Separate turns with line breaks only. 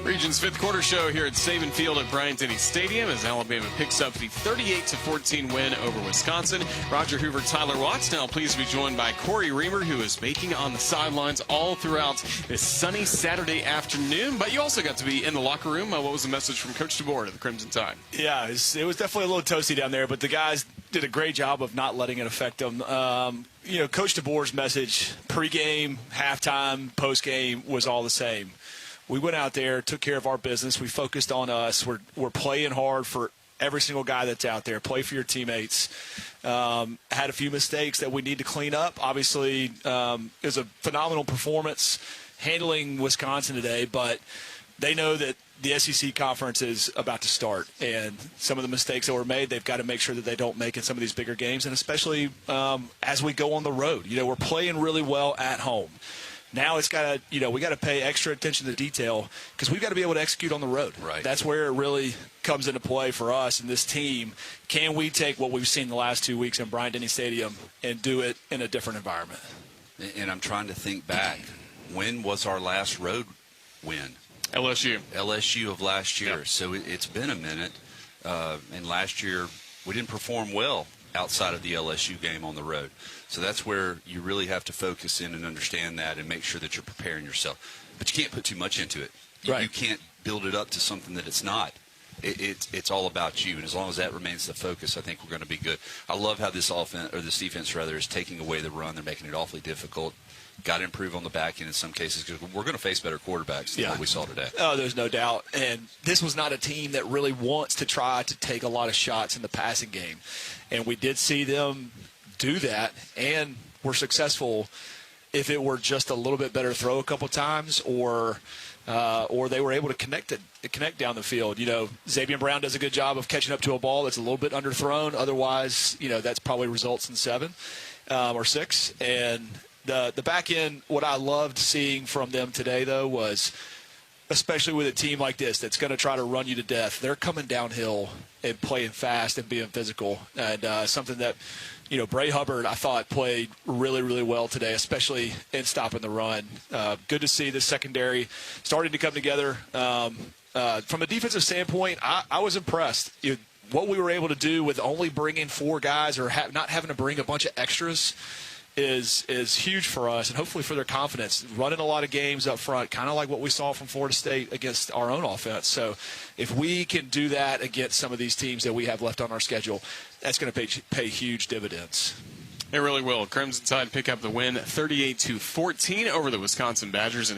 Region's fifth quarter show here at Saban Field at Bryant-Denny Stadium as Alabama picks up the 38-14 win over Wisconsin. Roger Hoover, Tyler Watts now pleased to be joined by Cory Reamer, who is baking on the sidelines all throughout this sunny Saturday afternoon. But you also got to be in the locker room. What was the message from Coach DeBoer to the Crimson Tide?
Yeah, it was definitely a little toasty down there, but the guys did a great job of not letting it affect them. Coach DeBoer's message, pregame, halftime, postgame, was all the same. We went out there, took care of our business. We focused on us. We're playing hard for every single guy that's out there. Play for your teammates. Had a few mistakes that we need to clean up. Obviously, it was a phenomenal performance handling Wisconsin today, but they know that the SEC conference is about to start, and some of the mistakes that were made, they've got to make sure that they don't make in some of these bigger games, and especially as we go on the road. We're playing really well at home. Now it's got to, we got to pay extra attention to detail because we've got to be able to execute on the road.
Right.
That's where it really comes into play for us and this team. Can we take what we've seen the last 2 weeks in Bryant-Denny Stadium and do it in a different environment?
And I'm trying to think back. When was our last road win? LSU of last year.
Yep.
So it's been a minute. And last year we didn't perform well outside of the LSU game on the road. So that's where you really have to focus in and understand that and make sure that you're preparing yourself. But you can't put too much into it.
Right.
You can't build it up to something that it's not. It's all about you, and as long as that remains the focus, I think we're going to be good. I love how this defense is taking away the run. They're making it awfully difficult. Got to improve on the back end in some cases because we're going to face better quarterbacks than what we saw today.
Oh, there's no doubt. And this was not a team that really wants to try to take a lot of shots in the passing game. And we did see them do that, and were successful if it were just a little bit better throw a couple times or they were able to connect down the field. Xavier Brown does a good job of catching up to a ball that's a little bit underthrown. Otherwise, that's probably results in 7 or 6. And the back end, what I loved seeing from them today, though, was especially with a team like this that's going to try to run you to death, they're coming downhill and playing fast and being physical. And something that, Bray Hubbard, I thought, played really, really well today, especially in stopping the run. Good to see the secondary starting to come together. From a defensive standpoint, I was impressed. What we were able to do with only bringing 4 guys or not having to bring a bunch of extras is huge for us and hopefully for their confidence. Running a lot of games up front, kind of like what we saw from Florida State against our own offense. So if we can do that against some of these teams that we have left on our schedule, that's going to pay huge dividends.
It really will. Crimson Tide pick up the win 38-14 over the Wisconsin Badgers.